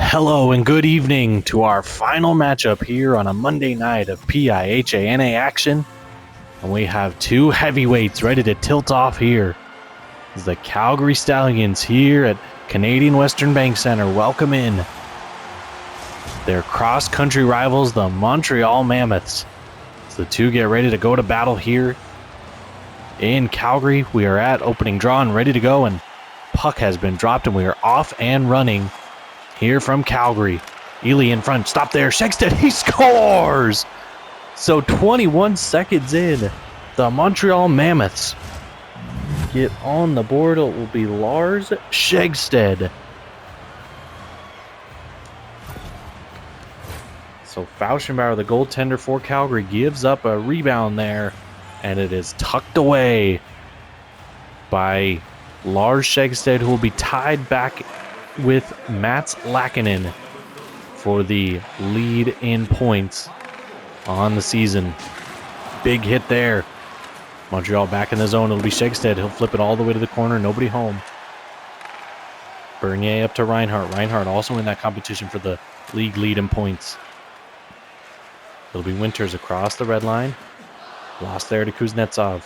Hello and good evening to our final matchup here on a Monday night of PIHANA action. And we have two heavyweights ready to tilt off here. This is the Calgary Stallions here at Canadian Western Bank Center. Welcome in their cross-country rivals, the Montreal Mammoths. So the two get ready to go to battle here in Calgary. We are at opening draw and ready to go, and puck has been dropped and we are off and running. Here from Calgary. Ely in front. Stop there. Shegstead, he scores! So 21 seconds in, the Montreal Mammoths get on the board. It will be Lars Shegstead. So Fauschenbauer, the goaltender for Calgary, gives up a rebound there, and it is tucked away by Lars Shegstead, who will be tied back with Mats Lackinen for the lead in points on the season. Big hit there. Montreal back in the zone. It'll be Shegstead. He'll flip it all the way to the corner. Nobody home. Bernier up to Reinhardt. Reinhardt also in that competition for the league lead in points. It'll be Winters across the red line. Lost there to Kuznetsov.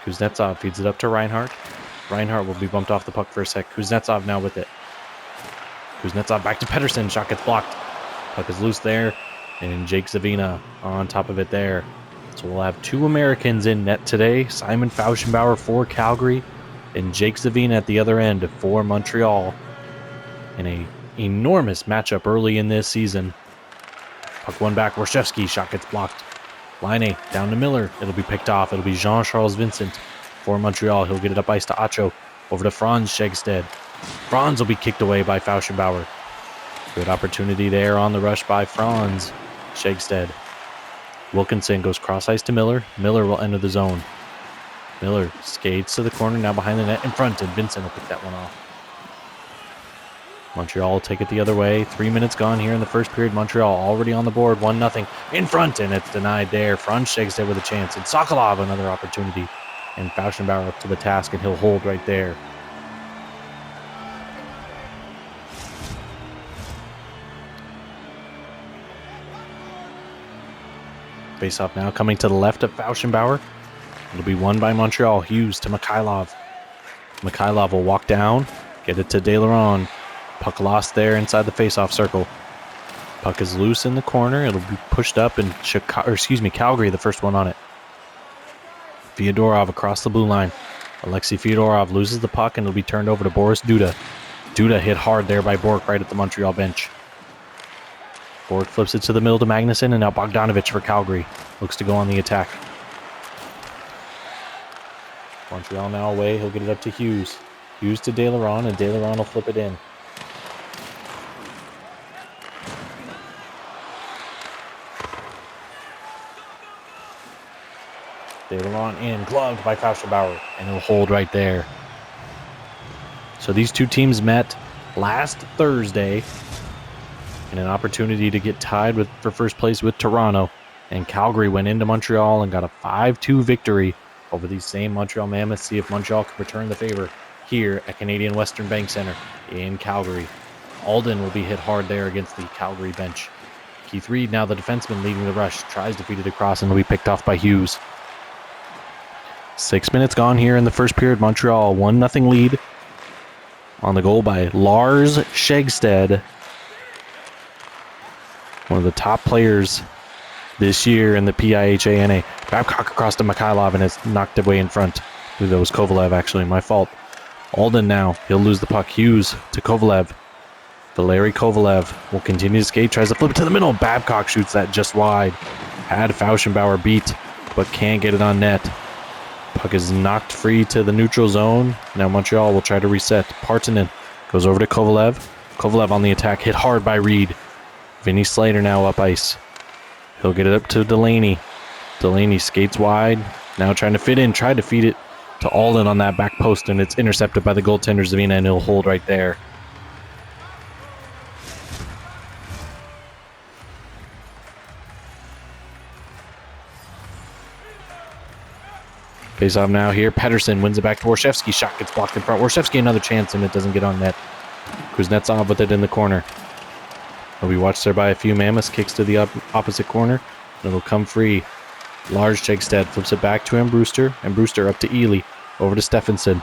Kuznetsov feeds it up to Reinhardt. Reinhardt will be bumped off the puck for a sec. Kuznetsov now with it. Kuznetsov back to Pettersson. Shot gets blocked. Puck is loose there. And Jake Zavina on top of it there. So we'll have two Americans in net today. Simon Fauschenbauer for Calgary and Jake Zavina at the other end for Montreal. In a enormous matchup early in this season. Puck one back. Warshevsky. Shot gets blocked. Line down to Miller. It'll be picked off. It'll be Jean-Charles Vincent for Montreal. He'll get it up ice to Acho. Over to Franz Shegstead. Franz will be kicked away by Fauschenbauer. Good opportunity there on the rush by Franz Shegstead. Wilkinson goes cross ice to Miller. Miller will enter the zone. Miller skates to the corner, now behind the net in front, and Vincent will pick that one off. Montreal will take it the other way. 3 minutes gone here in the first period. Montreal already on the board. 1-0 in front, and it's denied there. Franz Shegstead with a chance, and Sokolov another opportunity. And Fauschenbauer up to the task, and he'll hold right there. Face-off now coming to the left of Fauschenbauer. It'll be won by Montreal. Hughes to Mikhailov. Mikhailov will walk down, get it to De Laurent. Puck lost there inside the face-off circle. Puck is loose in the corner. It'll be pushed up, and Calgary, the first one on it. Fyodorov across the blue line. Alexei Fyodorov loses the puck, and it'll be turned over to Boris Duda. Duda hit hard there by Bork right at the Montreal bench. Bork flips it to the middle to Magnuson, and now Bogdanovich for Calgary. Looks to go on the attack. Montreal now away. He'll get it up to Hughes. Hughes to De Laurent, and De Laurent will flip it in. De Laurent in, gloved by Fauschenbauer, and he'll hold right there. So these two teams met last Thursday in an opportunity to get tied for first place with Toronto, and Calgary went into Montreal and got a 5-2 victory over these same Montreal Mammoths. See if Montreal can return the favor here at Canadian Western Bank Center in Calgary. Alden will be hit hard there against the Calgary bench. Keith Reed, now the defenseman leading the rush, tries to feed it across and will be picked off by Hughes. 6 minutes gone here in the first period. Montreal 1-0 lead on the goal by Lars Shegstead, one of the top players this year in the PIHANA. Babcock across to Mikhailov, and it's knocked away in front. Ooh, that was Kovalev, actually, my fault. Alden now, he'll lose the puck. Hughes to Kovalev. Valery Kovalev will continue to skate, tries to flip it to the middle. Babcock shoots that just wide. Had Fauschenbauer beat, but can't get it on net. Puck is knocked free to the neutral zone. Now Montreal will try to reset. Partanen goes over to Kovalev. Kovalev on the attack, hit hard by Reed. Vinny Slater now up ice. He'll get it up to Delaney. Delaney skates wide. Now trying to fit in. Tried to feed it to Alden on that back post, and it's intercepted by the goaltender Zavina, and he'll hold right there. Face off now here. Pettersson wins it back to Warshevsky. Shot gets blocked in front. Warshevsky another chance, and it doesn't get on net. Kuznetsov with it in the corner. It'll be watched there by a few Mammoths. Kicks to the opposite corner. And it'll come free. Large Shegstead flips it back to Brewster. And Brewster up to Ely. Over to Stephenson.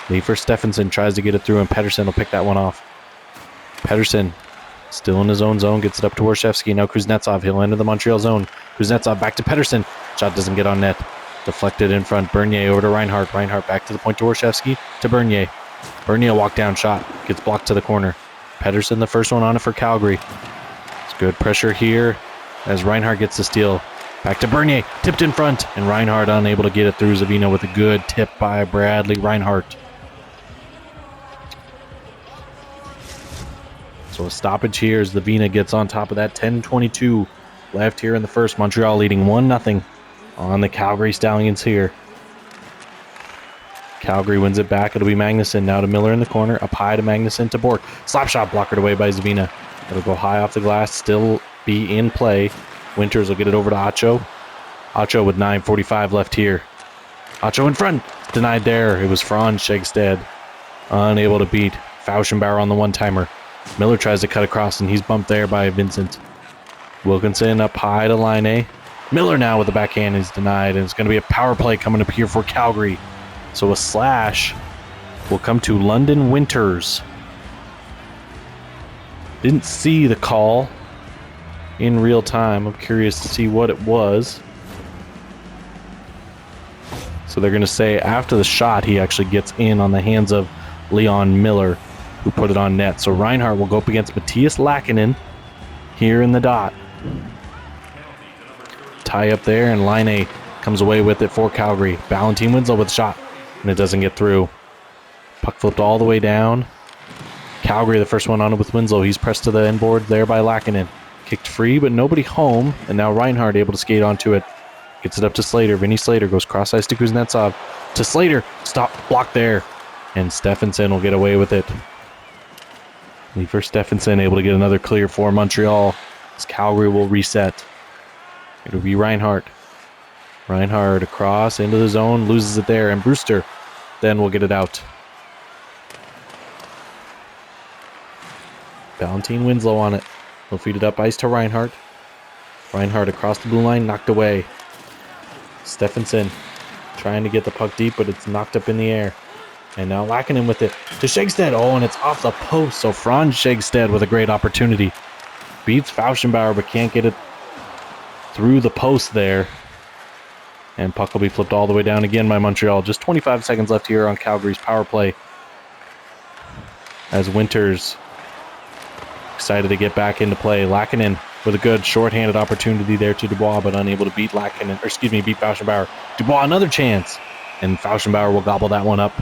Lee for Stephenson. Tries to get it through, and Pettersson will pick that one off. Pettersson still in his own zone. Gets it up to Warshevsky. Now Kuznetsov. He'll enter the Montreal zone. Kuznetsov back to Pettersson. Shot doesn't get on net. Deflected in front. Bernier over to Reinhardt. Reinhardt back to the point to Warshevsky. To Bernier. Bernier walk down shot. Gets blocked to the corner. Pettersson the first one on it for Calgary. It's good pressure here as Reinhardt gets the steal. Back to Bernier. Tipped in front. And Reinhardt unable to get it through. Zavina with a good tip by Bradley Reinhardt. So a stoppage here as Zavina gets on top of that. 10:22 left here in the first. Montreal leading 1-0 on the Calgary Stallions here. Calgary wins it back. It'll be Magnuson now to Miller in the corner. Up high to Magnuson to Bork. Slap shot blockered away by Zavina. It'll go high off the glass. Still be in play. Winters will get it over to Acho. Acho with 9:45 left here. Acho in front. Denied there. It was Franz Shegstead. Unable to beat Fauschenbauer on the one-timer. Miller tries to cut across, and he's bumped there by Vincent. Wilkinson up high to Line. Miller now with the backhand is denied, and it's going to be a power play coming up here for Calgary. So a slash will come to London Winters. Didn't see the call in real time. I'm curious to see what it was. So they're going to say after the shot, he actually gets in on the hands of Leon Miller, who put it on net. So Reinhardt will go up against Matthias Lackinen here in the dot. Tie up there, and Line comes away with it for Calgary. Valentin Winslow with a shot, and it doesn't get through. Puck flipped all the way down. Calgary the first one on it with Winslow. He's pressed to the end board there by Lackinen. Kicked free, but nobody home, and now Reinhardt able to skate onto it. Gets it up to Slater. Vinny Slater goes cross ice to Kuznetsov. To Slater. Stop. Block there. And Stephenson will get away with it. Lee for Stephenson, able to get another clear for Montreal as Calgary will reset. It'll be Reinhardt. Reinhardt across into the zone, loses it there, and Brewster then will get it out. Valentin Winslow on it. He'll feed it up ice to Reinhardt. Reinhardt across the blue line, knocked away. Stephenson trying to get the puck deep, but it's knocked up in the air. And now Lackinen with it to Shegstead. Oh, and it's off the post. So Franz Shegstead with a great opportunity. Beats Fauschenbauer, but can't get it through the post there. And puck will be flipped all the way down again by Montreal. Just 25 seconds left here on Calgary's power play. As Winters excited to get back into play. Lackinen with a good shorthanded opportunity there to Dubois, but unable to beat beat Fauschenbauer. Dubois another chance. And Fauschenbauer will gobble that one up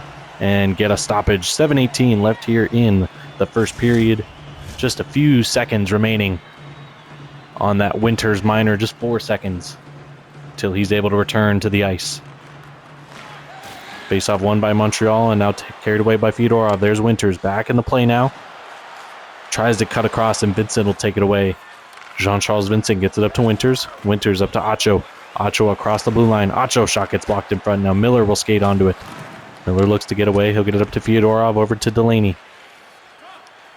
and get a stoppage. 7:18 left here in the first period. Just a few seconds remaining on that Winters minor. Just 4 seconds till he's able to return to the ice. Face-off won by Montreal and now carried away by Fyodorov. There's Winters back in the play now. Tries to cut across, and Vincent will take it away. Jean-Charles Vincent gets it up to Winters. Winters up to Acho. Acho across the blue line. Acho shot gets blocked in front. Now Miller will skate onto it. Miller looks to get away. He'll get it up to Fyodorov, over to Delaney.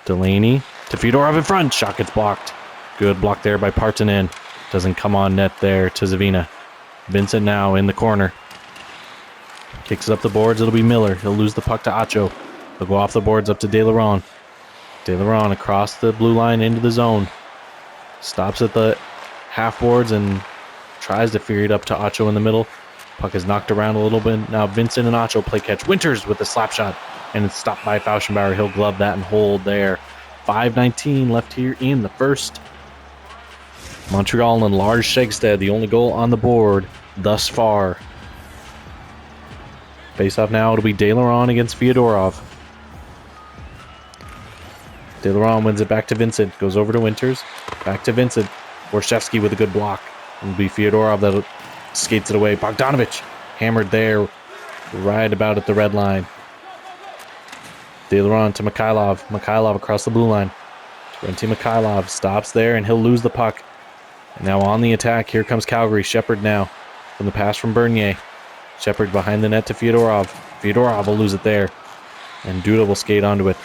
Delaney to Fyodorov in front. Shot gets blocked. Good block there by Partanen. Doesn't come on net there to Zavina. Vincent now in the corner. Kicks it up the boards. It'll be Miller. He'll lose the puck to Acho. He'll go off the boards up to De Laurent. De Laurent across the blue line into the zone. Stops at the half boards and tries to feed it up to Acho in the middle. Puck is knocked around a little bit. Now Vincent and Acho play catch. Winters with the slap shot, and it's stopped by Fauschenbauer. He'll glove that and hold there. 5:19 left here in the first. Montreal and Lars Shegstead, the only goal on the board thus far. Face off now, it'll be De Laurent against Fyodorov. De Laurent wins it back to Vincent. Goes over to Winters. Back to Vincent. Warshevsky with a good block. It'll be Fyodorov that skates it away. Bogdanovich hammered there right about at the red line. De Laurent to Mikhailov. Mikhailov across the blue line. Renty Mikhailov stops there, and he'll lose the puck. And now on the attack, here comes Calgary. Shepard now from the pass from Bernier. Shepard behind the net to Fyodorov. Fyodorov will lose it there, and Duda will skate onto it.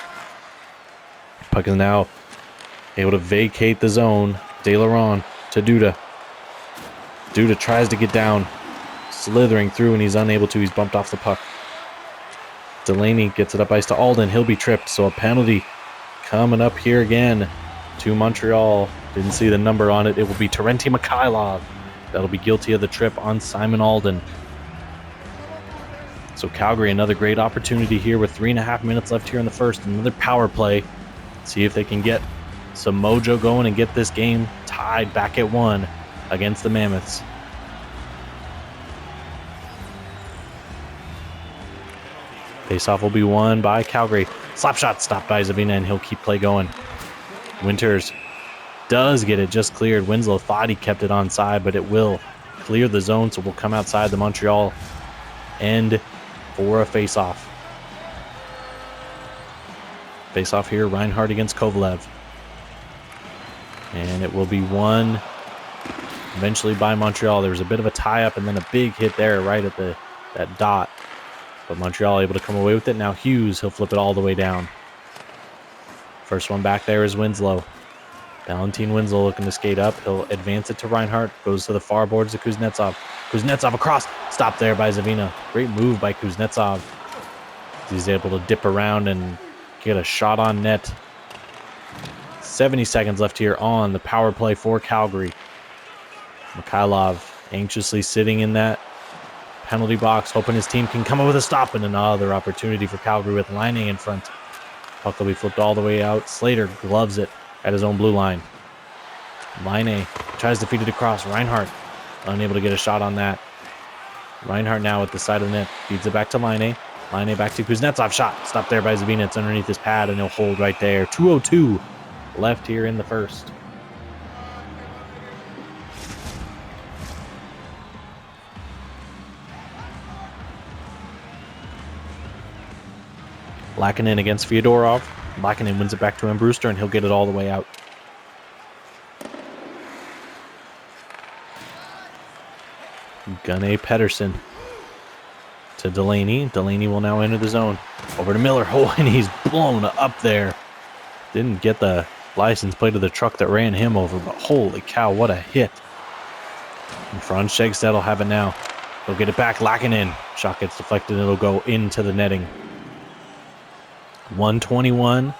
Puck is now able to vacate the zone. De Laurent to Duda. Duda tries to get down, slithering through, and he's unable to. He's bumped off the puck. Delaney gets it up ice to Alden. He'll be tripped, so a penalty coming up here again to Montreal. Didn't see the number on it. It will be Terenti Mikhailov. That'll be guilty of the trip on Simon Alden. So Calgary, another great opportunity here with 3.5 minutes left here in the first. Another power play. See if they can get some mojo going and get this game tied back at 1 against the Mammoths. Faceoff will be won by Calgary. Slap shot stopped by Zavina, and he'll keep play going. Winters does get it just cleared. Winslow thought he kept it onside, but it will clear the zone, so we'll come outside the Montreal end for a faceoff. Faceoff here, Reinhardt against Kovalev. And it will be won eventually by Montreal. There was a bit of a tie-up and then a big hit there right at that dot. But Montreal able to come away with it. Now Hughes, he'll flip it all the way down. First one back there is Winslow. Valentin Winslow looking to skate up. He'll advance it to Reinhardt. Goes to the far boards to Kuznetsov. Kuznetsov across. Stopped there by Zavina. Great move by Kuznetsov. He's able to dip around and get a shot on net. 70 seconds left here on the power play for Calgary. Mikhailov anxiously sitting in that penalty box, hoping his team can come up with a stop, and another opportunity for Calgary with Laine in front. Puck will be flipped all the way out. Slater gloves it at his own blue line. Laine tries to feed it across. Reinhardt unable to get a shot on that. Reinhardt now at the side of the net. Feeds it back to Laine. Laine back to Kuznetsov. Shot stopped there by Zavina. It's underneath his pad, and he'll hold right there. 2:02 left here in the first. Lackinen against Fyodorov. Lackinen wins it back to him, Brewster, and he'll get it all the way out. Gunnar Pettersson to Delaney. Delaney will now enter the zone. Over to Miller. Oh, and he's blown up there. Didn't get the license plate of the truck that ran him over, but holy cow, what a hit. In front, Shegstead will have it now. He'll get it back. Lackinen. Shot gets deflected, and it'll go into the netting. 1:21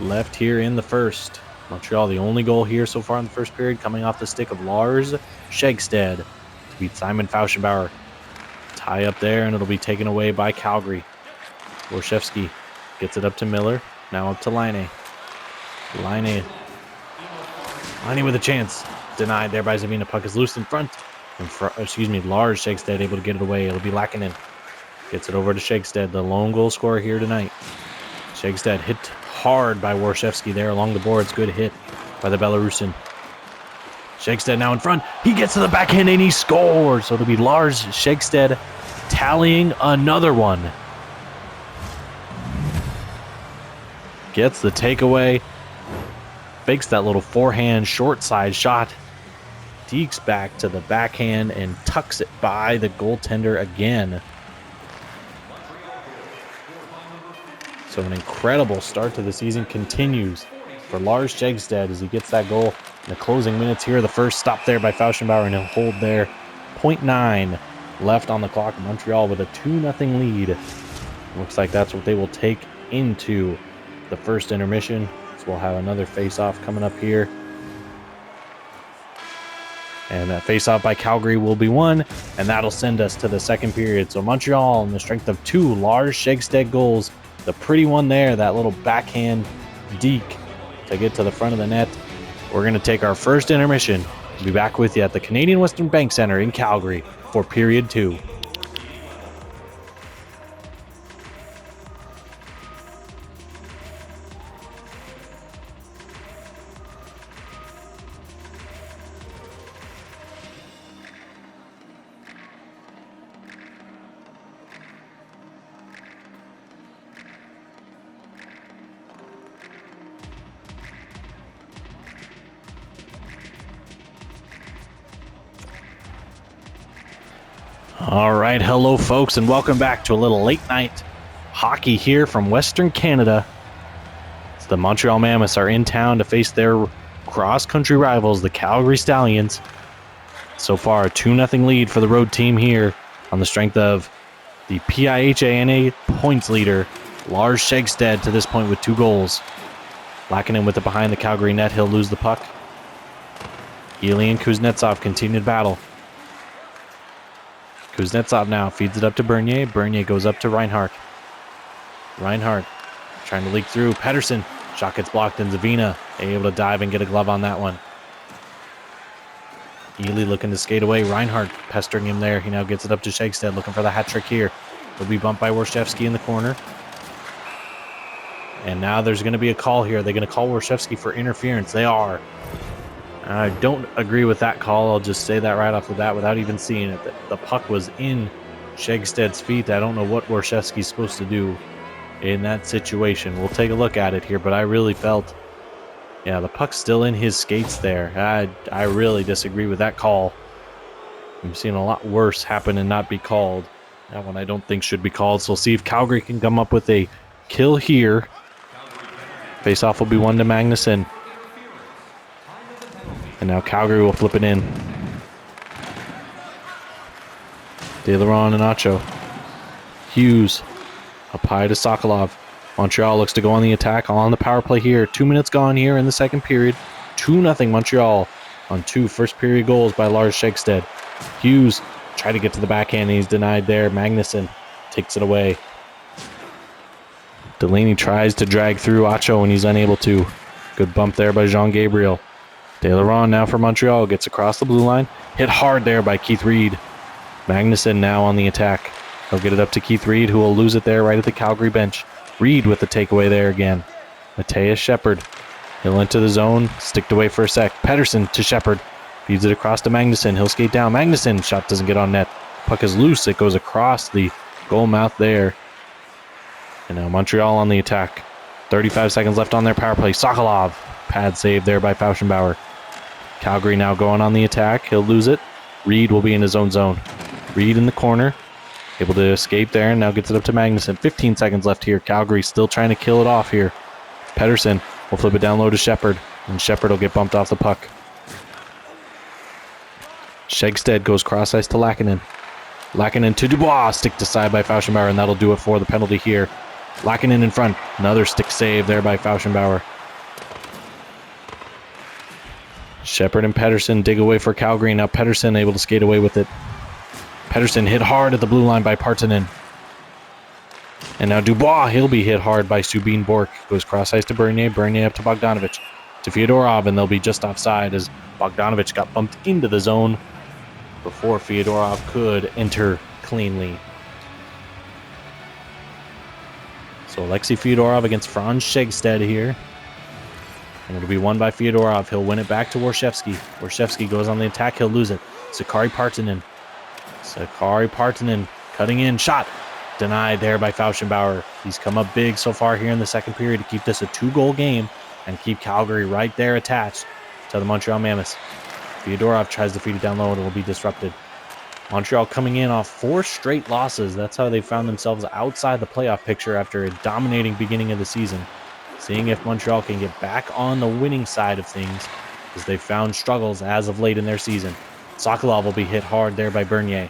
left here in the first. Montreal, the only goal here so far in the first period, coming off the stick of Lars Shegstead to beat Simon Fauschenbauer. Tie up there, and it'll be taken away by Calgary. Borshevsky gets it up to Miller. Now up to Laine. Laine with a chance. Denied there by Zavina. Puck is loose in front. Lars Shegstead able to get it away. It'll be Lackinen. Gets it over to Shegstead, the lone goal scorer here tonight. Shegstead hit hard by Warshevsky there along the boards. Good hit by the Belarusian. Shegstead now in front. He gets to the backhand and he scores. So it'll be Lars Shegstead tallying another one. Gets the takeaway. Fakes that little forehand short side shot. Dekes back to the backhand and tucks it by the goaltender again. So an incredible start to the season continues for Lars Shegstead as he gets that goal in the closing minutes here. The first stop there by Fauschenbauer, and he'll hold there. 0.9 left on the clock. Montreal with a 2-0 lead. Looks like that's what they will take into the first intermission. So we'll have another face-off coming up here. And that face-off by Calgary will be won, and that'll send us to the second period. So Montreal, on the strength of 2 Lars Shegstead goals, the pretty one there, that little backhand deke to get to the front of the net. We're going to take our first intermission. We'll be back with you at the Canadian Western Bank Center in Calgary for period 2. All right, hello folks, and welcome back to a little late night hockey here from Western Canada. So the Montreal Mammoths are in town to face their cross-country rivals, the Calgary Stallions. So far, a 2-0 lead for the road team here on the strength of the PIHANA points leader, Lars Shegstead, to this point with 2 goals. Lacking with it behind the Calgary net, he'll lose the puck. Ely and Kuznetsov continue to battle. Kuznetsov now feeds it up to Bernier. Bernier goes up to Reinhart. Reinhart trying to leak through. Pedersen. Shot gets blocked, and Zavina able to dive and get a glove on that one. Ely looking to skate away. Reinhart pestering him there. He now gets it up to Shegstead, looking for the hat trick here. He'll be bumped by Warshevsky in the corner. And now there's going to be a call here. They're going to call Warshevsky for interference. They are. I don't agree with that call. I'll just say that right off the bat without even seeing it. The puck was in Shegstead's feet. I don't know what Warshevsky's supposed to do in that situation. We'll take a look at it here, but I really felt, yeah, the puck's still in his skates there. I really disagree with that call. I've seen a lot worse happen and not be called. That one I don't think should be called, so we'll see if Calgary can come up with a kill here. Face-off will be won to Magnuson. And now Calgary will flip it in. De Laurent and Acho. Hughes. Up high to Sokolov. Montreal looks to go on the attack on the power play here. 2 minutes gone here in the second period. 2-0 Montreal on 2 first-period goals by Lars Shegstead. Hughes tried to get to the backhand, and he's denied there. Magnuson takes it away. Delaney tries to drag through Acho, and he's unable to. Good bump there by Jean-Gabriel. De Laurent now for Montreal. Gets across the blue line. Hit hard there by Keith Reed. Magnuson now on the attack. He'll get it up to Keith Reed, who will lose it there right at the Calgary bench. Reed with the takeaway there again. Matthias Shepard. He'll enter the zone. Sticked away for a sec. Pedersen to Shepard. Feeds it across to Magnuson. He'll skate down. Magnuson. Shot doesn't get on net. Puck is loose. It goes across the goal mouth there. And now Montreal on the attack. 35 seconds left on their power play. Sokolov. Pad save there by Fauschenbauer. Calgary now going on the attack. He'll lose it. Reed will be in his own zone. Reed in the corner. Able to escape there, and now gets it up to Magnuson. 15 seconds left here. Calgary still trying to kill it off here. Pedersen will flip it down low to Shepard, and Shepard will get bumped off the puck. Shegstead goes cross ice to Lackinen. Lackinen to Dubois. Stick to side by Fauschenbauer, and that'll do it for the penalty here. Lackinen in front. Another stick save there by Fauschenbauer. Shepard and Pedersen dig away for Calgary. Now Pedersen able to skate away with it. Pedersen hit hard at the blue line by Partanen. And now Dubois, he'll be hit hard by Subin Bork. Goes cross ice to Bernier. Bernier up to Bogdanovich. To Fyodorov, and they'll be just offside as Bogdanovich got bumped into the zone before Fyodorov could enter cleanly. So Alexei Fyodorov against Franz Shegstead here. And it'll be won by Fyodorov. He'll win it back to Warshevsky. Warshevsky goes on the attack. He'll lose it. Sakari Partanen. Sakari Partanen cutting in. Shot. Denied there by Fauschenbauer. He's come up big so far here in the second period to keep this a 2-goal game and keep Calgary right there attached to the Montreal Mammoths. Fyodorov tries to feed it down low and it will be disrupted. Montreal coming in off 4 straight losses. That's how they found themselves outside the playoff picture after a dominating beginning of the season. Seeing if Montreal can get back on the winning side of things, as they've found struggles as of late in their season. Sokolov will be hit hard there by Bernier.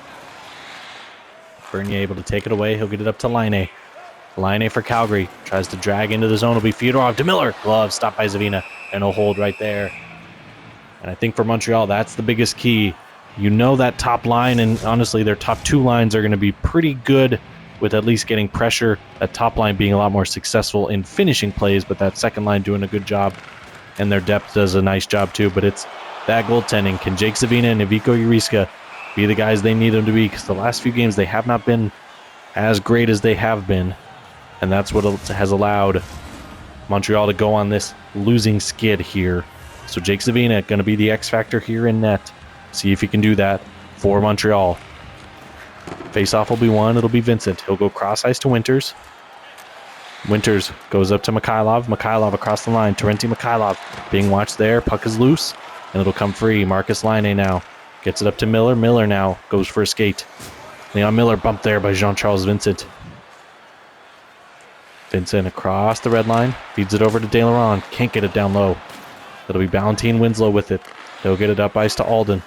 Bernier able to take it away. He'll get it up to Laine. Laine for Calgary. Tries to drag into the zone. It'll be Fyodorov. DeMiller. Glove stopped by Zavina. And a hold right there. And I think for Montreal, that's the biggest key. You know that top line, and honestly, their top 2 lines are going to be pretty good with at least getting pressure. That top line being a lot more successful in finishing plays, but that second line doing a good job. And their depth does a nice job too. But it's that goaltending. Can Jake Zavina and Ivico Juriska be the guys they need them to be? Because the last few games, they have not been as great as they have been. And that's what has allowed Montreal to go on this losing skid here. So Jake Zavina going to be the X factor here in net. See if he can do that for Montreal. Face-off will be won. It'll be Vincent. He'll go cross ice to Winters. Winters goes up to Mikhailov. Mikhailov across the line. Terenti Mikhailov being watched there. Puck is loose, and it'll come free. Marcus Laine now gets it up to Miller. Miller now goes for a skate. Leon Miller bumped there by Jean-Charles Vincent. Vincent across the red line. Feeds it over to De Laurent. Can't get it down low. It'll be Ballantine Winslow with it. They'll get it up ice to Alden.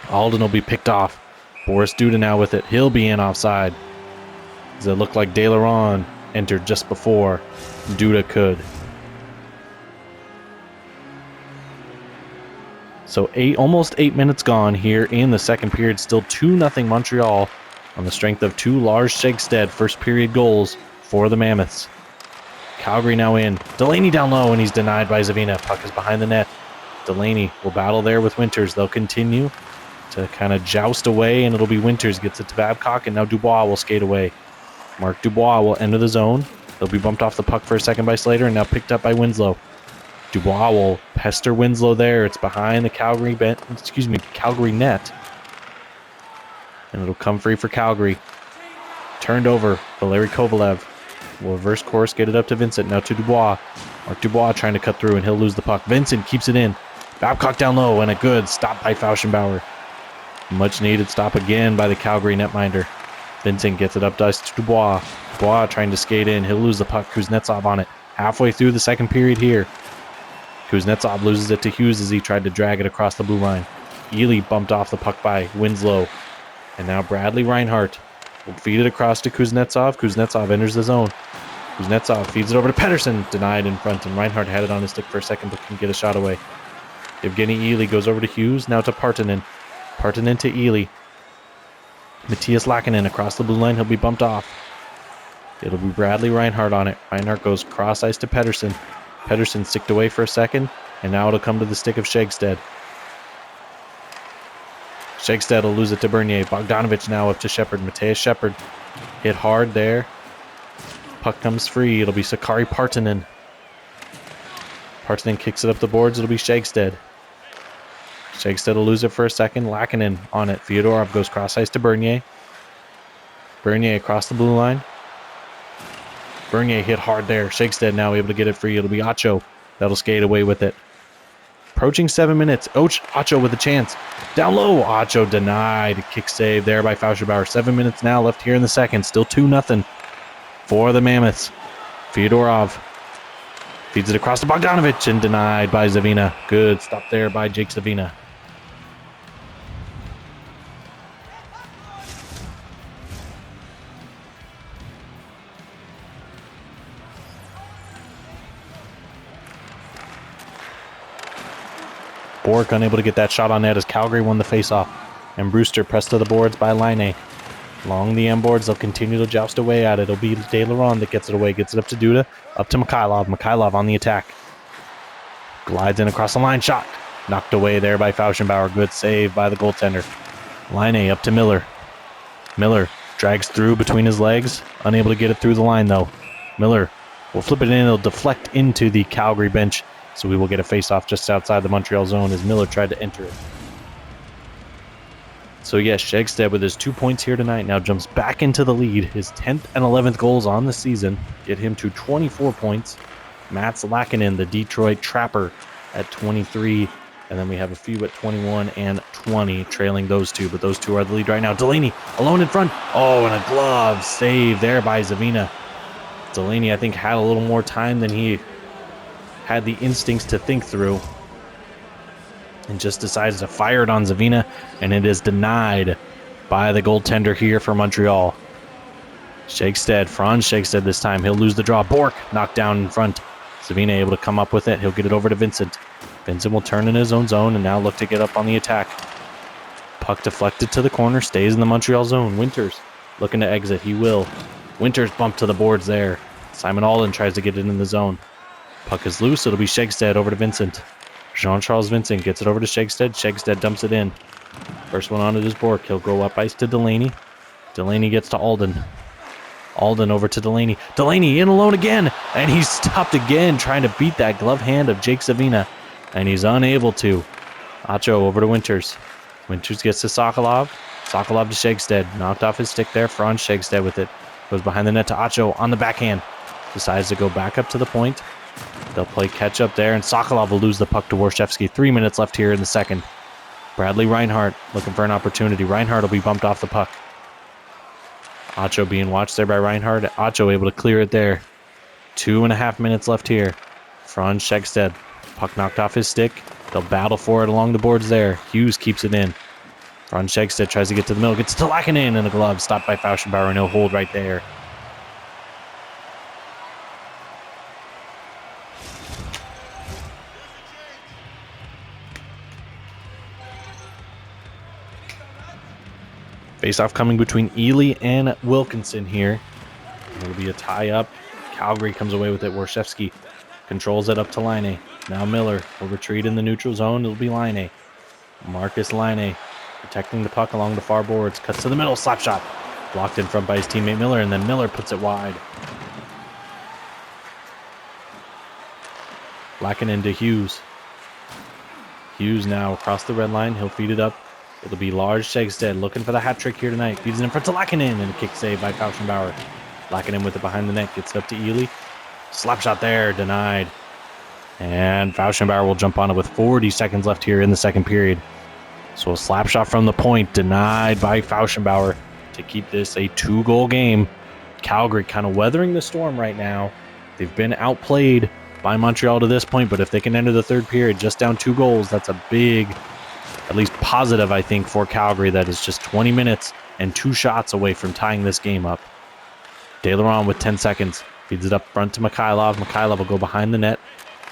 Alden will be picked off. Boris Duda now with it. He'll be in offside. Does it look like De Laurent entered just before Duda could? So almost 8 minutes gone here in the second period. Still 2-0 Montreal on the strength of two Lars Shegstead first period goals for the Mammoths. Calgary now in. Delaney down low, and he's denied by Zavina. Puck is behind the net. Delaney will battle there with Winters. They'll continue to kind of joust away, and it'll be Winters gets it to Babcock, and now Dubois will skate away. Mark Dubois will enter the zone. He'll be bumped off the puck for a second by Slater, and now picked up by Winslow. Dubois will pester Winslow there. It's behind the Calgary net. And it'll come free for Calgary. Turned over. Valeri Kovalev will reverse course, get it up to Vincent. Now to Dubois. Mark Dubois trying to cut through, and he'll lose the puck. Vincent keeps it in. Babcock down low, and a good stop by Fauschenbauer. Much needed stop again by the Calgary netminder. Vincent gets it up to Dubois. Dubois trying to skate in. He'll lose the puck. Kuznetsov on it. Halfway through the second period here. Kuznetsov loses it to Hughes as he tried to drag it across the blue line. Ely bumped off the puck by Winslow. And now Bradley Reinhardt will feed it across to Kuznetsov. Kuznetsov enters the zone. Kuznetsov feeds it over to Pedersen. Denied in front, and Reinhardt had it on his stick for a second but couldn't get a shot away. Evgeny Ely goes over to Hughes. Now to Partanen. Partanen to Ely. Matthias Lackinen across the blue line. He'll be bumped off. It'll be Bradley Reinhardt on it. Reinhardt goes cross ice to Pedersen. Pedersen sticked away for a second, and now it'll come to the stick of Shegstead. Shegstead will lose it to Bernier. Bogdanovich now up to Shepard. Mateus Shepard hit hard there. Puck comes free. It'll be Sakari Partanen. Partanen kicks it up the boards. It'll be Shegstead. Shegstead will lose it for a second. Lackinen on it. Fyodorov goes cross ice to Bernier. Bernier across the blue line. Bernier hit hard there. Shegstead now able to get it free. It'll be Acho that'll skate away with it. Approaching 7 minutes. Acho with a chance. Down low. Acho denied. Kick save there by Fauschenbauer. 7 minutes now left here in the second. Still 2-0 for the Mammoths. Fyodorov feeds it across to Bogdanovich and denied by Zavina. Good stop there by Jake Zavina. Bork unable to get that shot on net as Calgary won the faceoff. And Brewster pressed to the boards by Laine. Along the end boards, they'll continue to joust away at it. It'll be De Laurent that gets it away. Gets it up to Duda. Up to Mikhailov. Mikhailov on the attack. Glides in across the line. Shot. Knocked away there by Fauschenbauer. Good save by the goaltender. Laine up to Miller. Miller drags through between his legs. Unable to get it through the line, though. Miller will flip it in. It'll deflect into the Calgary bench. So we will get a face-off just outside the Montreal zone as Miller tried to enter it. So yes, Shegstead with his 2 points here tonight now jumps back into the lead. His 10th and 11th goals on the season get him to 24 points. Mats Lackinen, the Detroit Trapper, at 23. And then we have a few at 21 and 20 trailing those two. But those two are the lead right now. Delaney alone in front. Oh, and a glove save there by Zavina. Delaney, I think, had a little more time than he had the instincts to think through, and just decided to fire it on Zavina, and it is denied by the goaltender here for Montreal. Shegstead, Franz Shegstead this time. He'll lose the draw. Bork knocked down in front. Zavina able to come up with it. He'll get it over to Vincent. Vincent will turn in his own zone and now look to get up on the attack. Puck deflected to the corner, stays in the Montreal zone. Winters looking to exit. He will. Winters bumped to the boards there. Simon Alden tries to get it in the zone. Puck is loose. It'll be Shegstead over to Vincent. Jean-Charles Vincent gets it over to Shegstead. Shegstead dumps it in. First one on it is Bork. He'll go up ice to Delaney. Delaney gets to Alden. Alden over to Delaney. Delaney in alone again. And he's stopped again trying to beat that glove hand of Jake Zavina. And he's unable to. Acho over to Winters. Winters gets to Sokolov. Sokolov to Shegstead. Knocked off his stick there. Franz Shegstead with it. Goes behind the net to Acho on the backhand. Decides to go back up to the point. They'll play catch up there, and Sokolov will lose the puck to Warshevsky. 3 minutes left here in the second. Bradley Reinhardt looking for an opportunity. Reinhardt will be bumped off the puck. Acho being watched there by Reinhardt. Acho able to clear it there. 2.5 minutes left here. Franz Schegstead. Puck knocked off his stick. They'll battle for it along the boards there. Hughes keeps it in. Franz Schegstead tries to get to the middle. Gets to Lackinen in the glove. Stopped by Fauschenbauer. No hold right there. Face-off coming between Ely and Wilkinson here. It'll be a tie-up. Calgary comes away with it. Warshevsky controls it up to Laine. Now Miller will retreat in the neutral zone. It'll be Laine. Marcus Laine protecting the puck along the far boards. Cuts to the middle. Slap shot. Blocked in front by his teammate Miller, and then Miller puts it wide. Lackinen to Hughes. Hughes now across the red line. He'll feed it up. It'll be Lars Schegstead looking for the hat trick here tonight. Feeds it in front to Lackinen, and a kick save by Fauschenbauer. Lackinen with it behind the net. Gets it up to Ely. Slap shot there. Denied. And Fauschenbauer will jump on it with 40 seconds left here in the second period. So a slap shot from the point. Denied by Fauschenbauer to keep this a 2-goal game. Calgary kind of weathering the storm right now. They've been outplayed by Montreal to this point, but if they can enter the third period just down 2 goals, that's a big, at least positive, I think, for Calgary. That is just 20 minutes and 2 shots away from tying this game up. De Laurent with 10 seconds. Feeds it up front to Mikhailov. Mikhailov will go behind the net.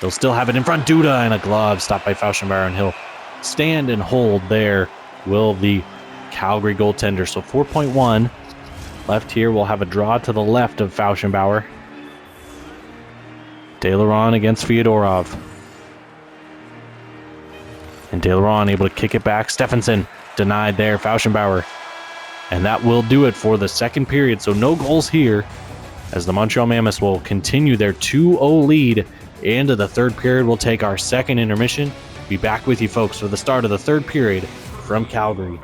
He'll still have it in front. Duda and a glove stopped by Fauschenbauer, and he'll stand and hold there, will the Calgary goaltender. So 4.1 left here. We'll have a draw to the left of Fauschenbauer. De Laurent against Fyodorov. And De Laurent able to kick it back. Stephenson denied there. Fauschenbauer. And that will do it for the second period. So no goals here as the Montreal Mammoths will continue their 2-0 lead into the third period. We'll take our second intermission. Be back with you folks for the start of the third period from Calgary.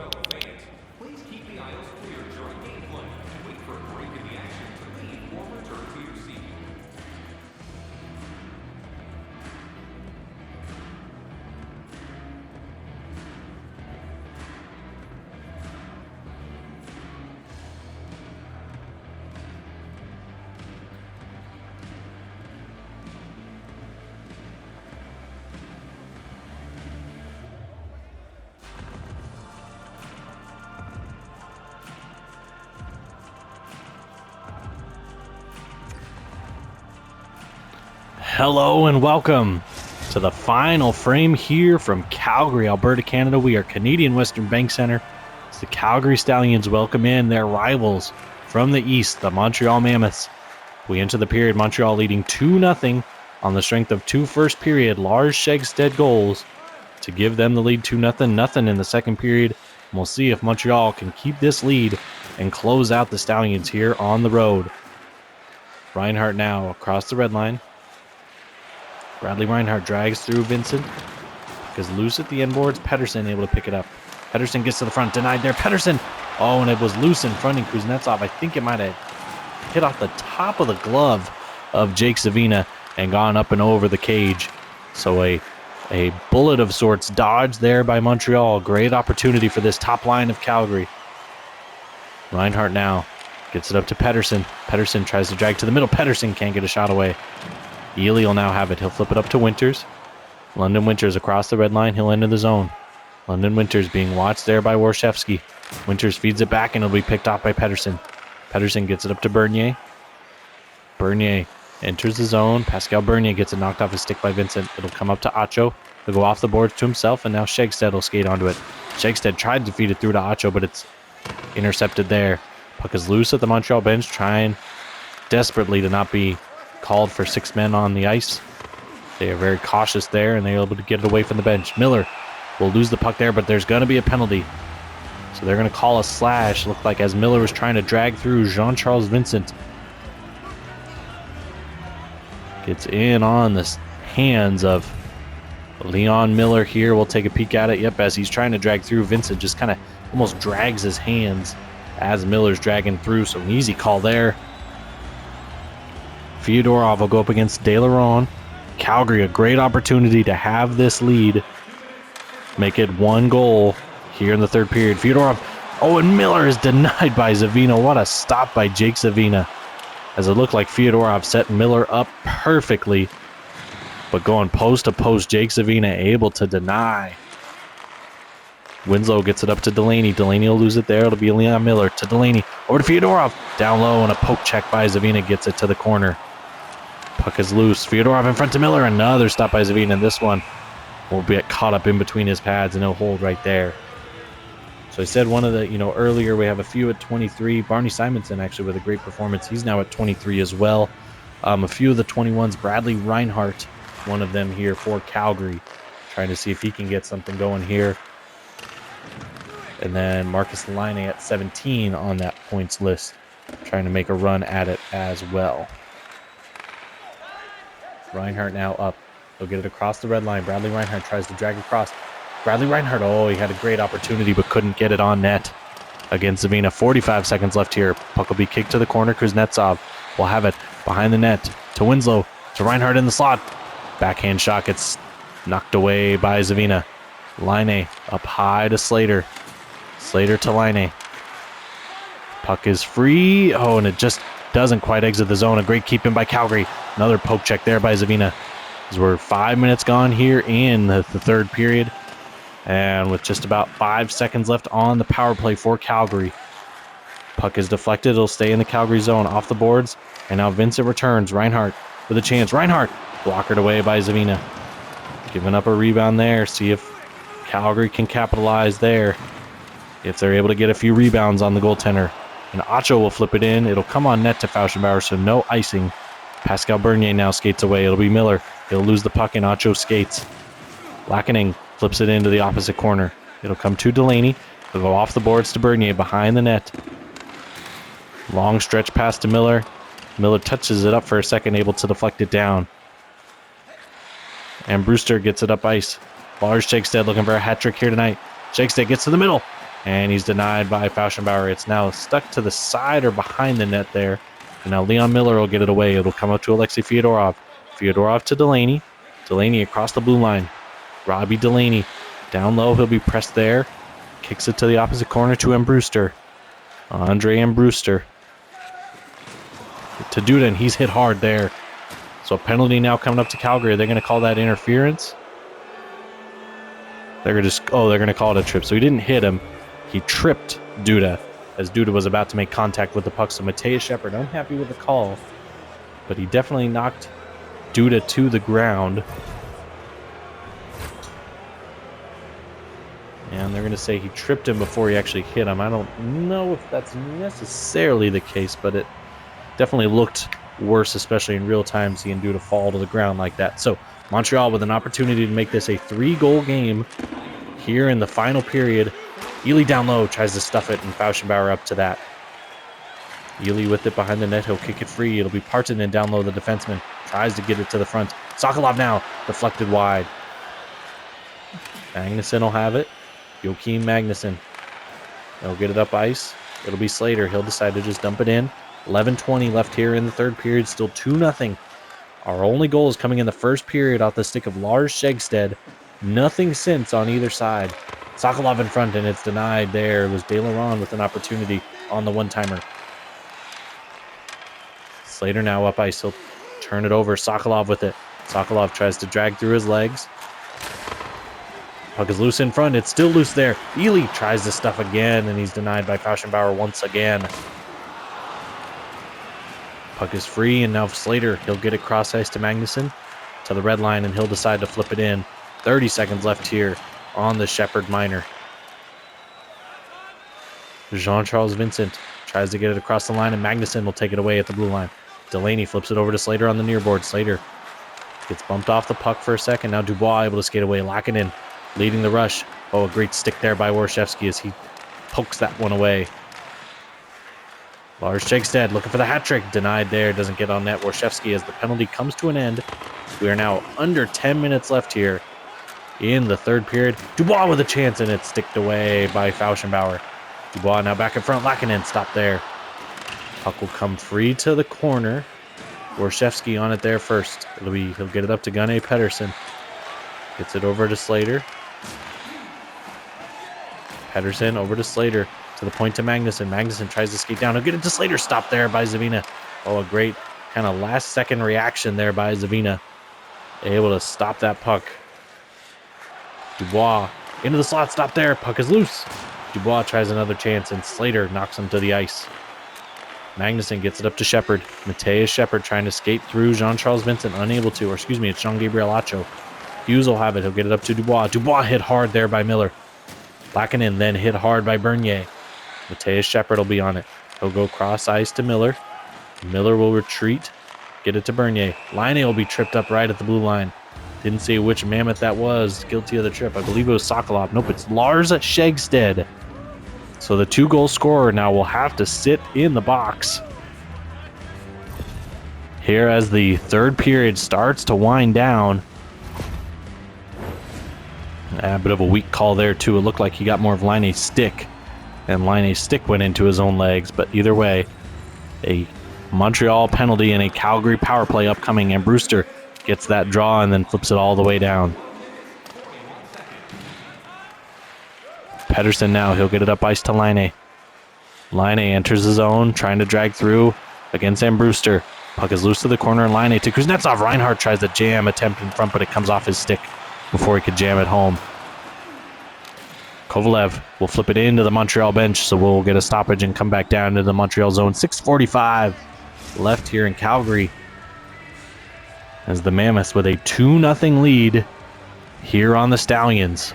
Hello and welcome to the final frame here from Calgary, Alberta, Canada. We are Canadian Western Bank Center. As the Calgary Stallions welcome in their rivals from the east, the Montreal Mammoths. We enter the period, Montreal leading 2-0 on the strength of 2 first period Lars Schegstead goals to give them the lead 2-0. Nothing in the second period. And we'll see if Montreal can keep this lead and close out the Stallions here on the road. Reinhardt now across the red line. Bradley Reinhardt drags through Vincent. Because loose at the end boards. Pettersson able to pick it up. Pettersson gets to the front. Denied there. Pettersson. Oh, and it was loose in front of Kuznetsov. I think it might have hit off the top of the glove of Jake Savina and gone up and over the cage. So a bullet of sorts dodged there by Montreal. Great opportunity for this top line of Calgary. Reinhardt now gets it up to Pettersson. Pettersson tries to drag to the middle. Pettersson can't get a shot away. Ely will now have it. He'll flip it up to Winters. London Winters across the red line. He'll enter the zone. London Winters being watched there by Warshevsky. Winters feeds it back and it'll be picked off by Pettersson. Pettersson gets it up to Bernier. Bernier enters the zone. Pascal Bernier gets it knocked off his stick by Vincent. It'll come up to Acho. He'll go off the boards to himself, and now Schegstead will skate onto it. Schegstead tried to feed it through to Acho, but it's intercepted there. Puck is loose at the Montreal bench, trying desperately to not be called for 6 men on the ice. They are very cautious there, and they're able to get it away from the bench. Miller will lose the puck there, but there's going to be a penalty. So they're going to call a slash. Looked like as Miller was trying to drag through Jean-Charles Vincent. Gets in on the hands of Leon Miller here. We'll take a peek at it. Yep, as he's trying to drag through, Vincent just kind of almost drags his hands as Miller's dragging through. So an easy call there. Fyodorov will go up against De Laurent. Calgary, a great opportunity to have this lead. Make it 1 goal here in the third period. Fyodorov, Oh, and Miller is denied by Zavina. What a stop by Jake Zavina. As it looked like Fyodorov set Miller up perfectly. But going post to post, Jake Zavina able to deny. Winslow gets it up to Delaney. Delaney will lose it there. It'll be Leon Miller to Delaney. Over to Fyodorov. Down low and a poke check by Zavina gets it to the corner. Puck is loose. Fyodorov in front to Miller. Another stop by Zavina. This one will get caught up in between his pads and he'll hold right there. So I said one of the, earlier we have a few at 23. Barney Simonson actually with a great performance. He's now at 23 as well. A few of the 21s. Bradley Reinhardt, one of them here for Calgary. Trying to see if he can get something going here. And then Marcus Laine at 17 on that points list. Trying to make a run at it as well. Reinhardt now up. He'll get it across the red line. Bradley Reinhardt tries to drag across. Bradley Reinhardt, he had a great opportunity but couldn't get it on net against Zavina. 45 seconds left here. Puck will be kicked to the corner. Kuznetsov will have it behind the net to Winslow, to Reinhardt in the slot. Backhand shot gets knocked away by Zavina. Laine up high to Slater. Slater to Laine. Puck is free. Oh, and it just doesn't quite exit the zone. A great keep in by Calgary. Another poke check there by Zavina. As we're 5 minutes gone here in the third period. And with just about 5 seconds left on the power play for Calgary. Puck is deflected. It'll stay in the Calgary zone off the boards. And now Vincent returns. Reinhardt with a chance. Reinhardt blockered away by Zavina. Giving up a rebound there. See if Calgary can capitalize there. If they're able to get a few rebounds on the goaltender. And Acho will flip it in. It'll come on net to Fauschenbauer, so no icing. Pascal Bernier now skates away. It'll be Miller. He'll lose the puck and Acho skates. Lackening flips it into the opposite corner. It'll come to Delaney. It'll go off the boards to Bernier behind the net. Long stretch pass to Miller. Miller touches it up for a second, able to deflect it down. And Brewster gets it up ice. Lars Shakestead looking for a hat trick here tonight. Shakestead gets to the middle. And he's denied by Fauschenbauer. It's now stuck to the side or behind the net there. And now Leon Miller will get it away. It'll come up to Alexei Fyodorov. Fyodorov to Delaney. Delaney across the blue line. Robbie Delaney. Down low, he'll be pressed there. Kicks it to the opposite corner to M. Brewster. Andre M. Brewster. To Duda, and he's hit hard there. So a penalty now coming up to Calgary. They're going to call that interference. They're going to call it a trip. So he didn't hit him. He tripped Duda as Duda was about to make contact with the puck. So Mateus Shepard, unhappy with the call, but he definitely knocked Duda to the ground. And they're going to say he tripped him before he actually hit him. I don't know if that's necessarily the case, but it definitely looked worse, especially in real time, seeing Duda fall to the ground like that. So Montreal with an opportunity to make this a 3-goal game here in the final period. Ely down low tries to stuff it, and Fauschenbauer up to that. Ely with it behind the net. He'll kick it free. It'll be Partanen down low, the defenseman. Tries to get it to the front. Sokolov now deflected wide. Magnuson will have it. Joakim Magnuson. He'll get it up ice. It'll be Slater. He'll decide to just dump it in. 11:20 left here in the third period. Still 2-0. Our only goal is coming in the first period off the stick of Lars Shegstead. Nothing since on either side. Sokolov in front, and it's denied there. It was De Laurent with an opportunity on the one-timer. Slater now up ice. He'll turn it over. Sokolov with it. Sokolov tries to drag through his legs. Puck is loose in front. It's still loose there. Ely tries to stuff again, and he's denied by Fauschenbauer once again. Puck is free, and now Slater. He'll get it cross ice to Magnuson to the red line, and he'll decide to flip it in. 30 seconds left here on the Shepard minor. Jean-Charles Vincent tries to get it across the line, and Magnuson will take it away at the blue line. Delaney flips it over to Slater on the near board. Slater gets bumped off the puck for a second. Now Dubois able to skate away. Lackanen leading the rush. Oh, a great stick there by Warshevsky as he pokes that one away. Lars Shegstead looking for the hat trick. Denied there. Doesn't get on net. Warshevsky as the penalty comes to an end. We are now under 10 minutes left here in the third period. Dubois with a chance, and it's sticked away by Fauschenbauer. Dubois now back in front. Lackanen stopped there. Puck will come free to the corner. Warshevsky on it there first. He'll get it up to Gunnar Pedersen. Gets it over to Slater. Pedersen over to Slater. To the point to Magnuson. Magnuson tries to skate down. He'll get it to Slater. Stop there by Zavina. Oh, a great kind of last-second reaction there by Zavina. Able to stop that puck. Dubois into the slot. Stop there. Puck is loose. Dubois tries another chance, and Slater knocks him to the ice. Magnuson gets it up to Shepard. Mateus Shepard trying to skate through Jean-Charles Vincent. Unable to. Or excuse me, it's Jean-Gabriel Acho. Hughes will have it. He'll get it up to Dubois. Dubois hit hard there by Miller. Lackinen then hit hard by Bernier. Mateus Shepard will be on it. He'll go cross ice to Miller. Miller will retreat. Get it to Bernier. Laine will be tripped up right at the blue line. Didn't see which Mammoth that was guilty of the trip. I believe it was Sokolov. Nope, it's Lars Shegstead. So the 2-goal scorer now will have to sit in the box. Here as the third period starts to wind down. A bit of a weak call there too. It looked like he got more of Laine's stick. And Laine's stick went into his own legs. But either way, a Montreal penalty and a Calgary power play upcoming. And Brewster gets that draw and then flips it all the way down. Pedersen now, he'll get it up ice to Laine. Laine enters the zone, trying to drag through against Sam Brewster. Puck is loose to the corner, and Laine to Kuznetsov. Reinhardt tries to jam attempt in front, but it comes off his stick before he could jam it home. Kovalev will flip it into the Montreal bench, so we'll get a stoppage and come back down to the Montreal zone. 6:45 left here in Calgary as the Mammoths with a 2-0 lead here on the Stallions.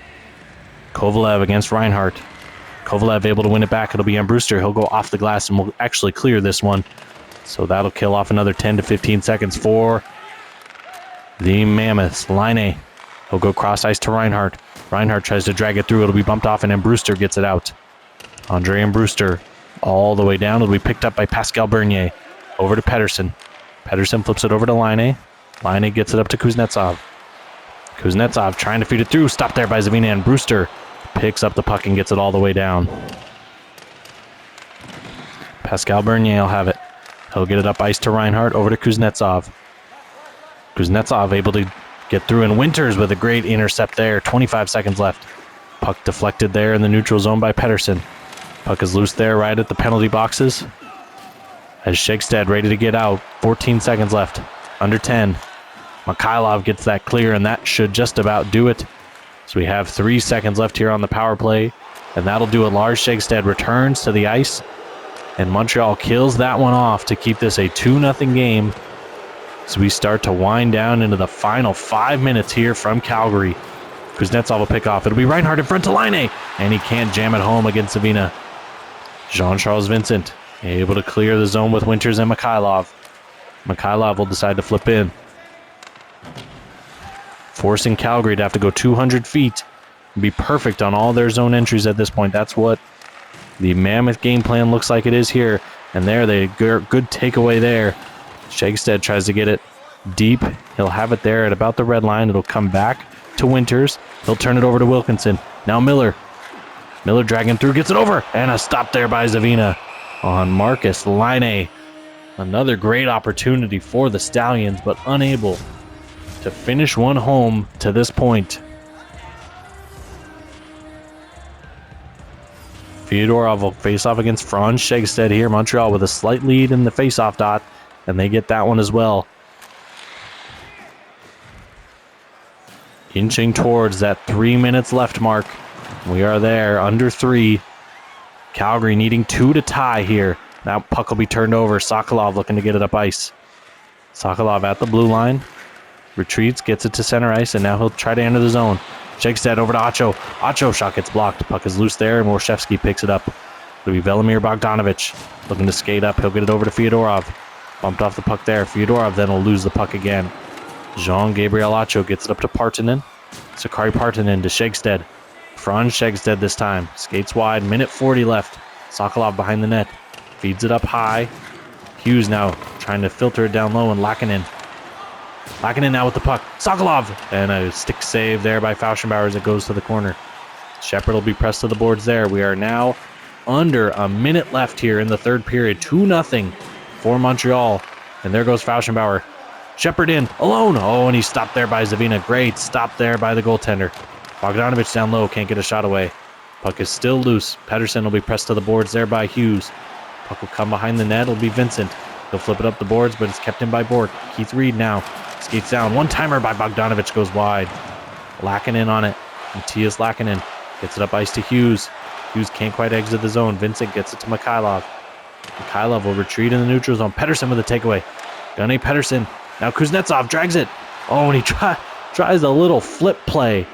Kovalev against Reinhardt. Kovalev able to win it back. It'll be on Brewster. He'll go off the glass and will actually clear this one. So that'll kill off another 10 to 15 seconds for the Mammoths. Laine. He'll go cross ice to Reinhardt. Reinhardt tries to drag it through. It'll be bumped off, and then Brewster gets it out. Andre and Brewster all the way down. It'll be picked up by Pascal Bernier. Over to Pedersen. Pedersen flips it over to Laine. Laine gets it up to Kuznetsov. Kuznetsov trying to feed it through. Stopped there by Zavina, and Brewster picks up the puck and gets it all the way down. Pascal Bernier will have it. He'll get it up ice to Reinhardt. Over to Kuznetsov. Kuznetsov able to get through, and Winters with a great intercept there. 25 seconds left. Puck deflected there in the neutral zone by Pedersen. Puck is loose there right at the penalty boxes. As Shegstead ready to get out. 14 seconds left. Under 10. Mikhailov gets that clear, and that should just about do it. So we have 3 seconds left here on the power play, and that'll do it. Lars Shegstead returns to the ice, and Montreal kills that one off to keep this a 2-0 game. So we start to wind down into the final 5 minutes here from Calgary. Kuznetsov will pick off. It'll be Reinhardt in front to Laine, and he can't jam it home against Zavina. Jean-Charles Vincent able to clear the zone with Winters and Mikhailov. Mikhailov will decide to flip in, forcing Calgary to have to go 200 feet and be perfect on all their zone entries at this point. That's what the Mammoth game plan looks like it is here. And there, they good takeaway there. Shegstead tries to get it deep. He'll have it there at about the red line. It'll come back to Winters. He'll turn it over to Wilkinson. Now Miller. Miller dragging through, gets it over. And a stop there by Zavina on Marcus Laine. Another great opportunity for the Stallions, but unable to finish one home to this point. Fyodorov will face off against Franz Shegstead here. Montreal with a slight lead in the face-off dot, and they get that one as well. Inching towards that 3 minutes left mark. We are there, under 3. Calgary needing 2 to tie here. Now puck will be turned over. Sokolov looking to get it up ice. Sokolov at the blue line. Retreats, gets it to center ice, and now he'll try to enter the zone. Shegstead over to Acho. Acho shot gets blocked. Puck is loose there, and Morshevsky picks it up. It'll be Velimir Bogdanovich looking to skate up. He'll get it over to Fyodorov. Bumped off the puck there. Fyodorov then will lose the puck again. Jean-Gabriel Acho gets it up to Partanen. Sakari Partanen to Shegstead. Franz Shegstead this time. Skates wide. Minute 40 left. Sokolov behind the net. Feeds it up high. Hughes now trying to filter it down low, and Lackinen. Lackinen now with the puck. Sokolov! And a stick save there by Fauschenbauer as it goes to the corner. Shepard will be pressed to the boards there. We are now under a minute left here in the third period. 2-0 for Montreal. And there goes Fauschenbauer. Shepard in, alone. Oh, and he's stopped there by Zavina. Great stop there by the goaltender. Bogdanovich down low, can't get a shot away. Puck is still loose. Pettersson will be pressed to the boards there by Hughes. Puck will come behind the net. It'll be Vincent. He'll flip it up the boards, but it's kept in by Bork. Keith Reed now skates down. One-timer by Bogdanovich goes wide. Lackinen on it. Matthias Lackinen gets it up ice to Hughes. Hughes can't quite exit the zone. Vincent gets it to Mikhailov. Mikhailov will retreat in the neutral zone. Pettersson with a takeaway. Gunny Pettersson. Now Kuznetsov drags it. Oh, and he tries a little flip play.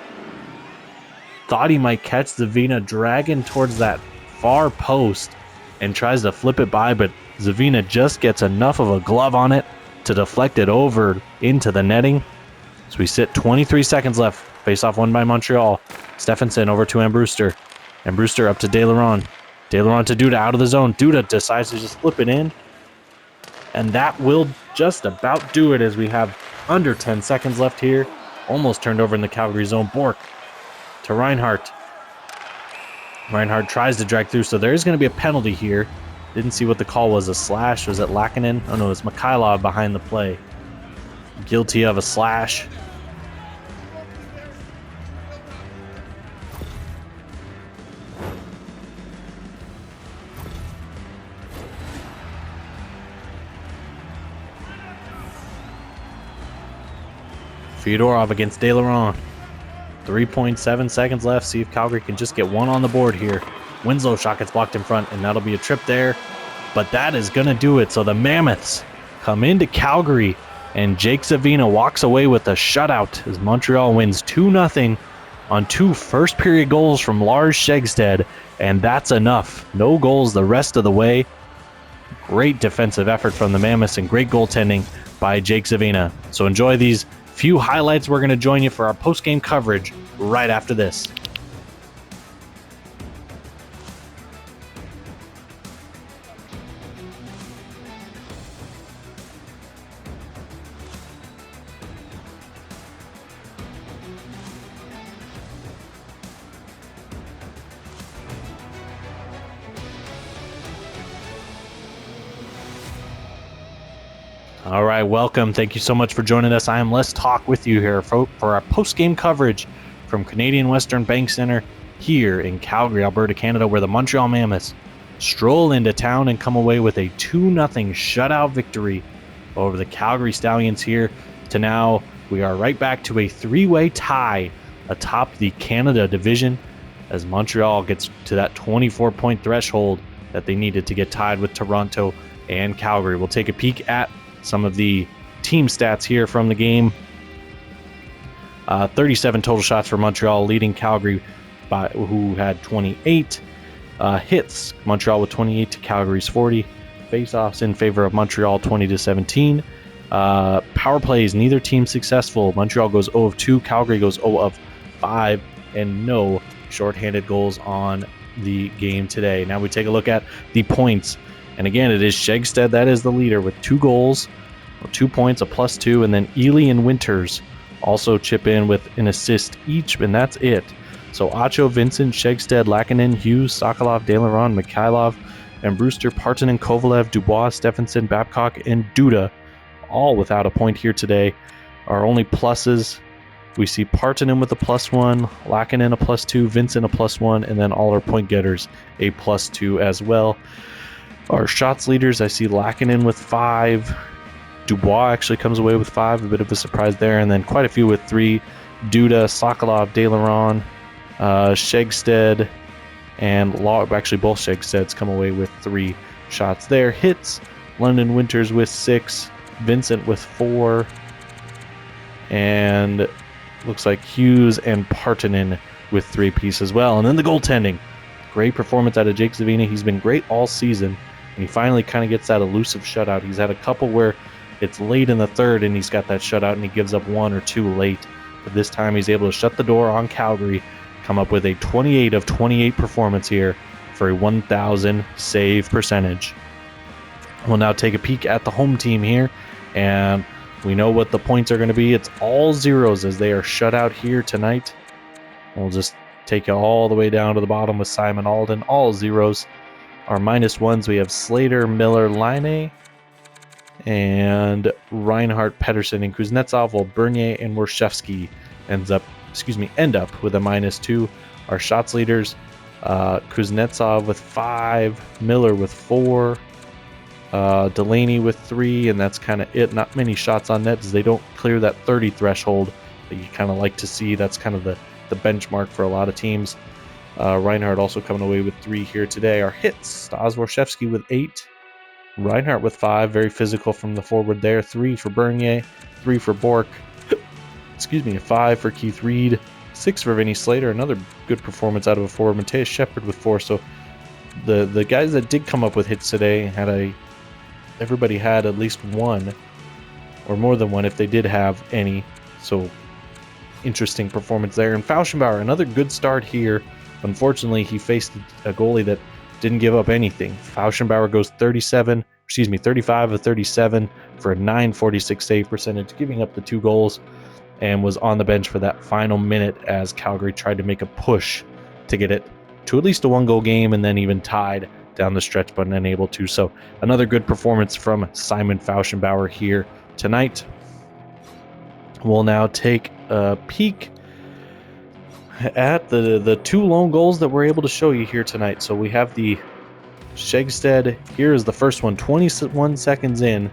Thought he might catch Zavina dragging towards that far post and tries to flip it by, but Zavina just gets enough of a glove on it to deflect it over into the netting. So we sit 23 seconds left. Face-off won by Montreal. Stephenson over to Brewster. Brewster up to De Laurent. De Laurent to Duda out of the zone. Duda decides to just flip it in. And that will just about do it as we have under 10 seconds left here. Almost turned over in the Calgary zone. Bork to Reinhart. Reinhart tries to drag through, so there is going to be a penalty here. Didn't see what the call was. A slash? Was it Lackinen? Oh no, it's Mikhailov behind the play. Guilty of a slash. Fyodorov against De Laurent. 3.7 seconds left. See if Calgary can just get one on the board here. Winslow shot gets blocked in front, and that'll be a trip there. But that is going to do it. So the Mammoths come into Calgary, and Jake Zavina walks away with a shutout as Montreal wins 2-0 on 2 first-period goals from Lars Schegstad, and that's enough. No goals the rest of the way. Great defensive effort from the Mammoths and great goaltending by Jake Zavina. So enjoy these few highlights. We're going to join you for our post-game coverage right after this. All right, welcome. Thank you so much for joining us. I am Les Talk with you here for our post-game coverage from Canadian Western Bank Center here in Calgary, Alberta, Canada, where the Montreal Mammoths stroll into town and come away with a 2-0 shutout victory over the Calgary Stallions here to now. We are right back to a 3-way tie atop the Canada division as Montreal gets to that 24-point threshold that they needed to get tied with Toronto and Calgary. We'll take a peek at some of the team stats here from the game. 37 total shots for Montreal, leading Calgary who had 28 hits. Montreal with 28 to Calgary's 40. Face-offs in favor of Montreal, 20-17. Power plays, neither team successful. Montreal goes 0 of 2, Calgary goes 0 of 5, and no shorthanded goals on the game today. Now we take a look at the points. And again, it is Schegstad that is the leader with 2 goals, or 2 points, a +2, and then Ely and Winters also chip in with an assist each, and that's it. So Acho, Vincent, Schegstad, Lackinen, Hughes, Sokolov, De Laurent, Mikhailov, and Brewster, Partanen, Kovalev, Dubois, Stephenson, Babcock, and Duda, all without a point here today. Our only pluses, we see Partanen with a +1, Lackinen a +2, Vincent a +1, and then all our point getters a +2 as well. Our shots leaders, I see Lackinen with 5. Dubois actually comes away with 5, a bit of a surprise there. And then quite a few with 3. Duda, Sokolov, De Laurent, Schegstad, and actually both Schegstads come away with 3 shots there. Hits, London Winters with 6, Vincent with 4, and looks like Hughes and Partanen with 3 apiece as well. And then the goaltending. Great performance out of Jake Zavina. He's been great all season. And he finally kind of gets that elusive shutout. He's had a couple where it's late in the third and he's got that shutout and he gives up 1 or 2 late. But this time he's able to shut the door on Calgary, come up with a 28 of 28 performance here for a 1,000 save percentage. We'll now take a peek at the home team here, and we know what the points are going to be. It's all zeros as they are shut out here tonight. We'll just take you all the way down to the bottom with Simon Alden, all zeros. Our -1s, we have Slater, Miller, Laine, and Reinhart, Pettersson, and Kuznetsov, while Bernier and Warshevsky end up with a -2. Our shots leaders, Kuznetsov with 5, Miller with 4, Delaney with 3, and that's kind of it. Not many shots on net as they don't clear that 30 threshold that you kind of like to see. That's kind of the benchmark for a lot of teams. Reinhardt also coming away with 3 here today. Our hits, Stas Warshevsky with 8, Reinhardt with 5, very physical from the forward there. 3 for Bernier, 3 for Bork, excuse me, 5 for Keith Reed, 6 for Vinny Slater. Another good performance out of a forward. Mateus Shepard with 4. So the guys that did come up with hits today everybody had at least one or more than one if they did have any. So interesting performance there. And Fauschenbauer, another good start here. Unfortunately, he faced a goalie that didn't give up anything. Fauschenbauer goes 35 of 37 for a .946 save percentage, giving up the 2 goals, and was on the bench for that final minute as Calgary tried to make a push to get it to at least a 1-goal game, and then even tied down the stretch, but unable to. So another good performance from Simon Fauschenbauer here tonight. We'll now take a peek at the 2 lone goals that we're able to show you here tonight. So we have the Shegstead. Here is the first one, 21 seconds in.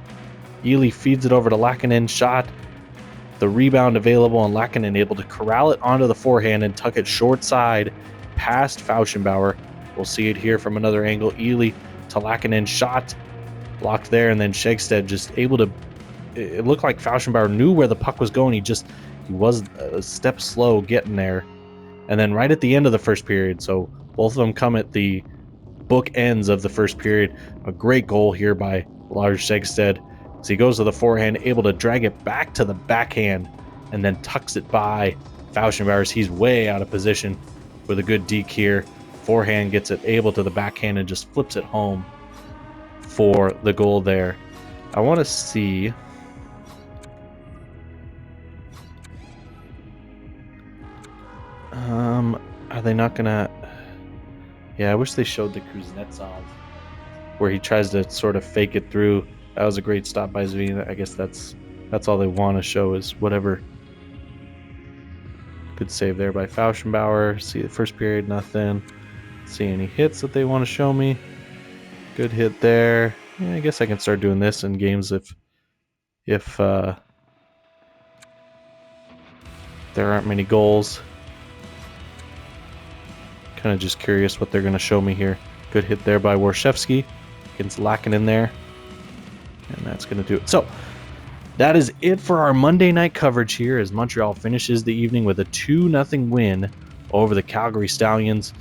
Ely feeds it over to Lackinen, shot. The rebound available, and Lackinen able to corral it onto the forehand and tuck it short side past Fauschenbauer. We'll see it here from another angle. Ely to Lackinen, shot blocked there, and then Shegstead just able to. It looked like Fauschenbauer knew where the puck was going. He was a step slow getting there. And then right at the end of the first period, so both of them come at the bookends of the first period. A great goal here by Lars Shegstead. So he goes to the forehand, able to drag it back to the backhand, and then tucks it by Fauschenbauer. He's way out of position with a good deke here. Forehand gets it able to the backhand and just flips it home for the goal there. I want to see. Are they not gonna? Yeah, I wish they showed the Kuznetsov where he tries to sort of fake it through. That was a great stop by Zvina. I guess that's all they want to show is whatever. Good save there by Fauschenbauer. See the first period, nothing. See any hits that they want to show me. Good hit there. Yeah, I guess I can start doing this in games if there aren't many goals. Kind of just curious what they're going to show me here. Good hit there by Warshevsky against Lackinen there. And that's going to do it. So that is it for our Monday night coverage here as Montreal finishes the evening with a 2-0 win over the Calgary Stallions.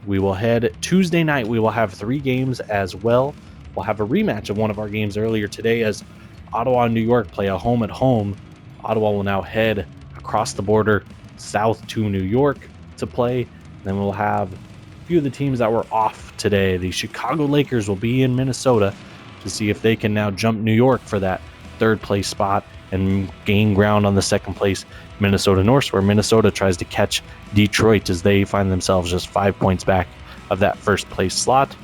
We will head Tuesday night. We will have 3 games as well. We'll have a rematch of one of our games earlier today as Ottawa and New York play a home-at-home. Ottawa will now head across the border south to New York to play. Then we'll have a few of the teams that were off today. The Chicago Lakers will be in Minnesota to see if they can now jump New York for that 3rd place spot and gain ground on the 2nd place Minnesota North, where Minnesota tries to catch Detroit as they find themselves just 5 points back of that 1st place slot.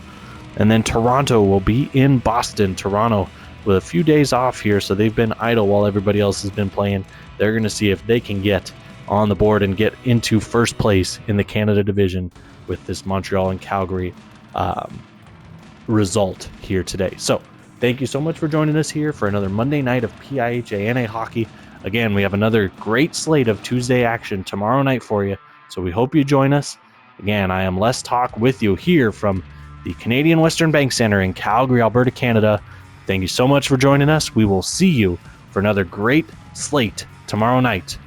And then Toronto will be in Boston. Toronto with a few days off here, so they've been idle while everybody else has been playing. They're going to see if they can get on the board and get into 1st place in the Canada division with this Montreal and Calgary result here today. So thank you so much for joining us here for another Monday night of PIHANA hockey. Again, we have another great slate of Tuesday action tomorrow night for you, so we hope you join us. Again, I am Les Talk with you here from the Canadian Western Bank Center in Calgary, Alberta, Canada. Thank you so much for joining us. We will see you for another great slate tomorrow night